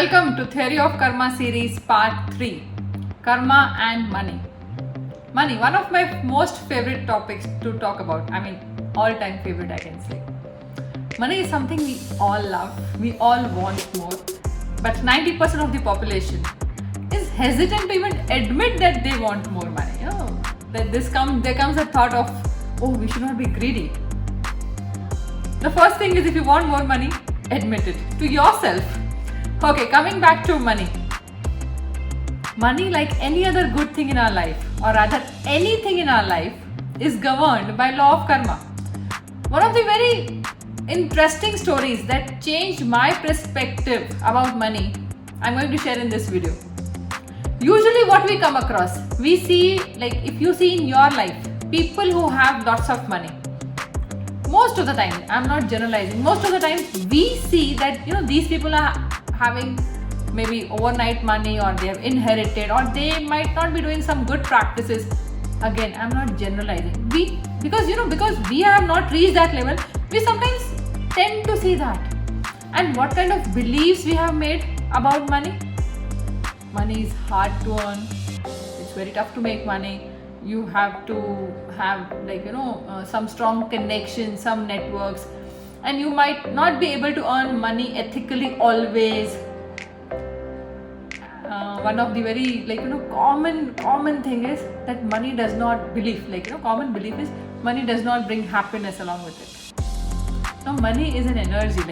Welcome to Theory of Karma series part 3, Karma and Money. Money, one of my most favorite topics to talk about. I mean, all-time favorite I can say. Money is something we all love, we all want more, but 90% of the population is hesitant to even admit that they want more money. You know, that there comes a thought of, oh, we should not be greedy. The first thing is, if you want more money, admit it to yourself. Okay, coming back to money. Money, like any other good thing in our life, or rather anything in our life, is governed by law of karma. One of the very interesting stories that changed my perspective about money, I'm going to share in this video. Usually what we come across, we see, like if you see in your life, people who have lots of money, most of the time, I'm not generalizing, most of the time we see that, you know, these people are having maybe overnight money, or they have inherited, or they might not be doing some good practices. Again, I'm not generalizing. Because we have not reached that level, we sometimes tend to see that. And what kind of beliefs we have made about money? Money is hard to earn. It's very tough to make money. You have to have some strong connections, some networks, and you might not be able to earn money ethically always. One of the very common thing is that money does not common belief is money does not bring happiness along with it. Now money is an energy,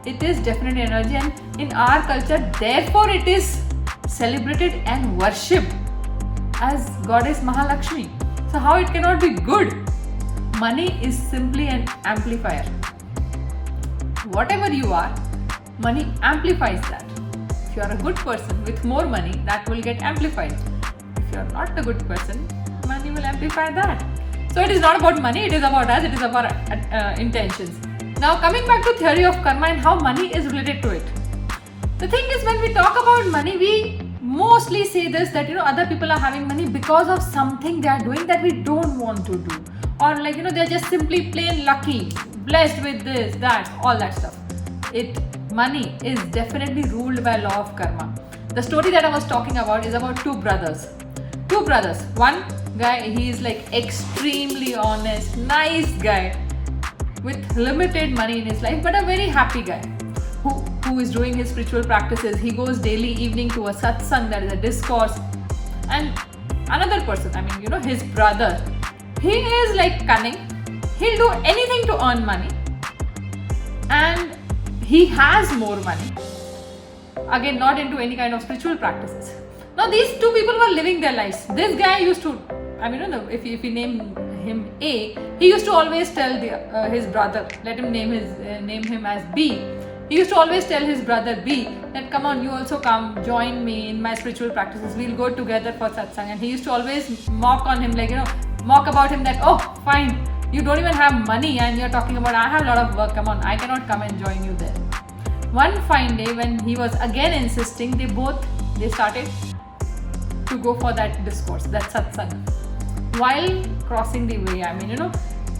it is definitely energy, and in our culture, therefore it is celebrated and worshipped as goddess Mahalakshmi. So how it cannot be good? Money is simply an amplifier. Whatever you are, money amplifies that. If you are a good person with more money, that will get amplified. If you are not a good person, money will amplify that. So it is not about money, it is about us, it is about intentions. Now coming back to theory of karma and how money is related to it. The thing is, when we talk about money, we mostly say this, that other people are having money because of something they are doing that we don't want to do, or they're just simply plain lucky, blessed with this, that, all that stuff. Money is definitely ruled by law of karma. The story that I was talking about is about two brothers. One guy, he is extremely honest, nice guy with limited money in his life, but a very happy guy who is doing his spiritual practices. He goes daily evening to a satsang, that is a discourse. And another person, his brother, he is cunning. He'll do anything to earn money, and he has more money. Again, not into any kind of spiritual practices. Now these two people were living their lives. This guy used to, if you name him A, he used to always tell his brother, let him name him as B. He used to always tell his brother B that, come on, you also come, join me in my spiritual practices, we'll go together for satsang. And he used to always mock on him, mock about him that, oh fine, you don't even have money and you're talking about, I have a lot of work, come on, I cannot come and join you there. One fine day, when he was again insisting, they started to go for that discourse, that satsang. While crossing the way,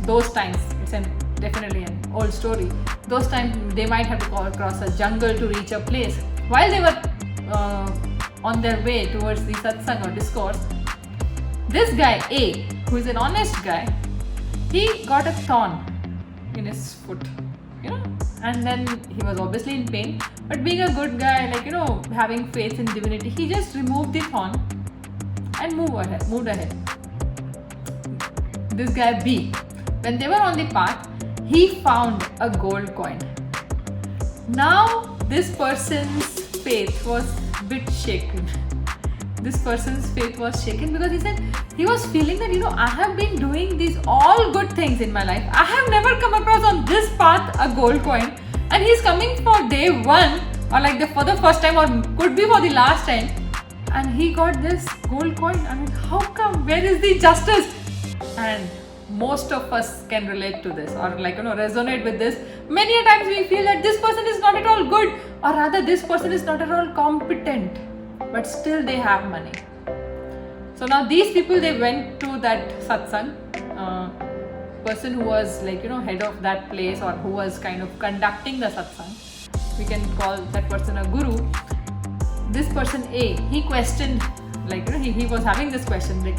those times, it's definitely an old story. Those times they might have to cross a jungle to reach a place. While they were on their way towards the satsang or discourse, this guy A, who is an honest guy, he got a thorn in his foot, and then he was obviously in pain. But being a good guy, having faith in divinity, he just removed the thorn and moved ahead. This guy B, when they were on the path, he found a gold coin. Now this person's faith was a bit shaken. Because he said he was feeling that I have been doing these all good things in my life. I have never come across on this path a gold coin, and he's coming for day one, or for the first time, or could be for the last time, and he got this gold coin. How come? Where is the justice? And most of us can relate to this, or resonate with this. Many a times we feel that this person is not at all good, or rather this person is not at all competent, but still they have money. So now these people, they went to that satsang. Person who was head of that place, or who was kind of conducting the satsang, we can call that person a guru. This person A, he questioned, like, you know, he was having this question, like,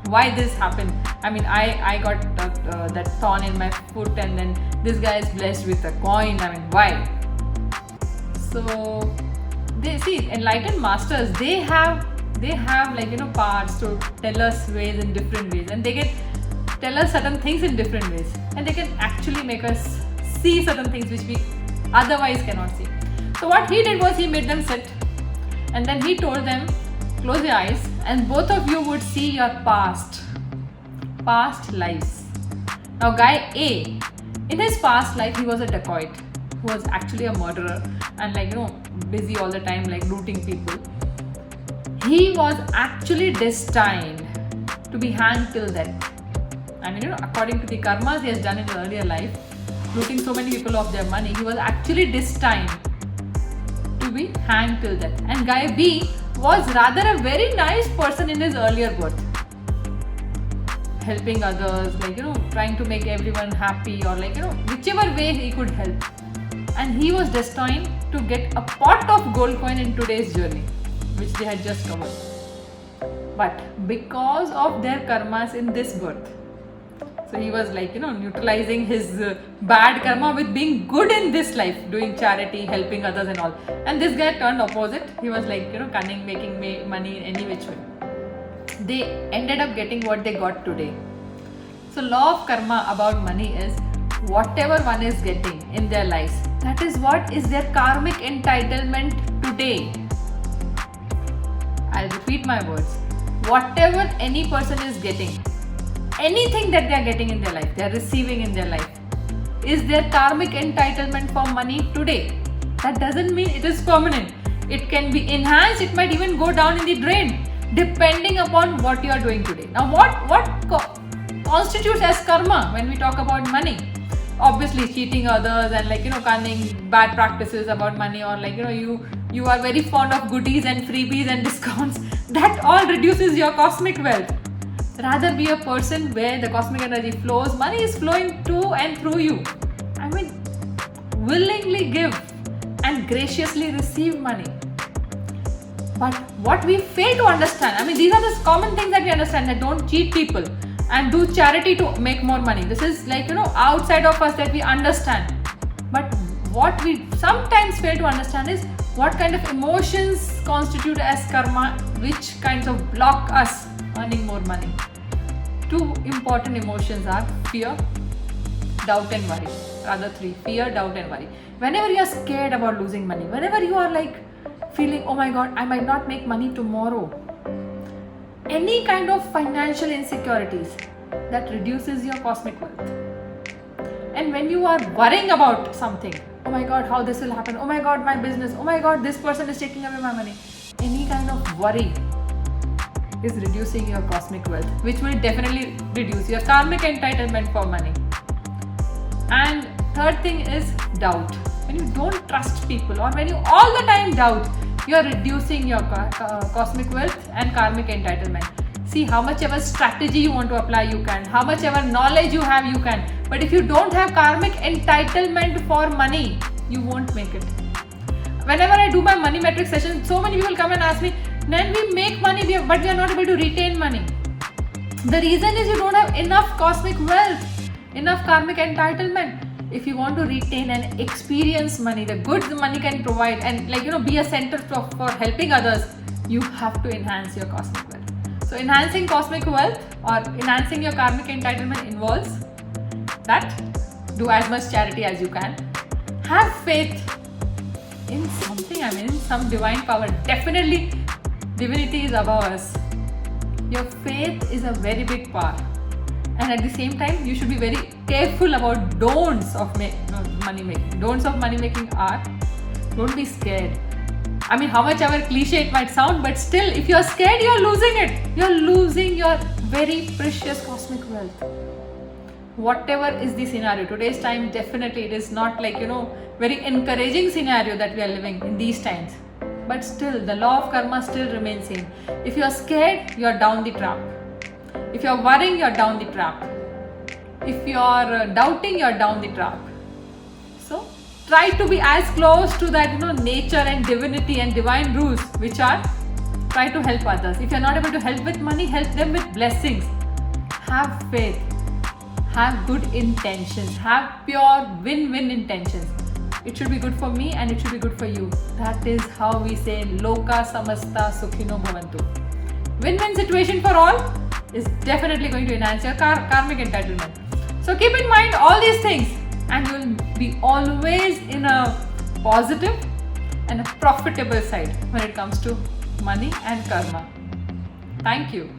why this happened? I mean, I got that thorn in my foot, and then this guy is blessed with a coin. I mean, why? So they see, enlightened masters, they have like, you know, parts to tell us ways in different ways, and they can tell us certain things in different ways, and they can actually make us see certain things which we otherwise cannot see. So what he did was he made them sit, and then he told them, close your eyes and both of you would see your past lives. Now guy A, in his past life he was a dacoit who was actually a murderer and, like, you know, busy all the time, like looting people. He was actually destined to be hanged till death. I mean, you know, according to the karmas he has done in his earlier life, looting so many people of their money, he was actually destined to be hanged till death. And guy B was rather a very nice person in his earlier birth, helping others, like, you know, trying to make everyone happy, or, like, you know, whichever way he could help. And he was destined to get a pot of gold coin in today's journey, which they had just covered. But because of their karmas in this birth, so he was, like, you know, neutralizing his bad karma with being good in this life, doing charity, helping others and all. And this guy turned opposite. He was, like, you know, cunning, making money in any which way. They ended up getting what they got today. So law of karma about money is, whatever one is getting in their lives, that is what is their karmic entitlement today. I'll repeat my words. Whatever any person is getting, anything that they are getting in their life, they are receiving in their life, is their karmic entitlement for money today. That doesn't mean it is permanent. It can be enhanced, it might even go down in the drain, depending upon what you are doing today. Now what constitutes as karma when we talk about money? Obviously cheating others and, like, you know, cunning, bad practices about money, or, like, you know, you are very fond of goodies and freebies and discounts. That all reduces your cosmic wealth. Rather be a person where the cosmic energy flows, money is flowing to and through you. I mean, willingly give and graciously receive money. But what we fail to understand, I mean, these are the common things that we understand, that don't cheat people and do charity to make more money. This is, like, you know, outside of us that we understand. But what we sometimes fail to understand is what kind of emotions constitute as karma, which kinds of block us earning more money. Two important emotions are fear, doubt and worry. Rather three: fear, doubt and worry. Whenever you are scared about losing money, whenever you are, like, feeling, oh my god, I might not make money tomorrow, any kind of financial insecurities, that reduces your cosmic wealth. And when you are worrying about something, oh my god, how this will happen, oh my god, my business, oh my god, this person is taking away my money, any kind of worry is reducing your cosmic wealth, which will definitely reduce your karmic entitlement for money. And third thing is doubt. When you don't trust people, or when you all the time doubt, you are reducing your cosmic wealth and karmic entitlement. See, how much ever strategy you want to apply, you can. How much ever knowledge you have, you can. But if you don't have karmic entitlement for money, you won't make it. Whenever I do my money metric session, so many people come and ask me, then we make money, but we are not able to retain money. The reason is you don't have enough cosmic wealth, enough karmic entitlement. If you want to retain and experience money, the goods money can provide, and, like, you know, be a center for helping others, you have to enhance your cosmic wealth. So enhancing cosmic wealth or enhancing your karmic entitlement involves that: do as much charity as you can, have faith in something, I mean, in some divine power. Definitely divinity is above us. Your faith is a very big power, and at the same time you should be very careful about don'ts of money making. Don'ts of money making are: don't be scared. I mean, how much ever cliche it might sound, but still, if you're scared, you're losing it. You're losing your very precious cosmic wealth. Whatever is the scenario, today's time, definitely it is not, like, you know, very encouraging scenario that we are living in these times. But still, the law of karma still remains same. If you're scared, you're down the trap. If you're worrying, you're down the trap. If you're doubting, you're down the trap. So try to be as close to that, nature and divinity and divine rules, which are try to help others. If you're not able to help with money, help them with blessings. Have faith. Have good intentions. Have pure win-win intentions. It should be good for me and it should be good for you. That is how we say Loka Samasta Sukhino Bhavantu. Win-win situation for all is definitely going to enhance your karmic entitlement. So keep in mind all these things and you'll be always in a positive and a profitable side when it comes to money and karma. Thank you.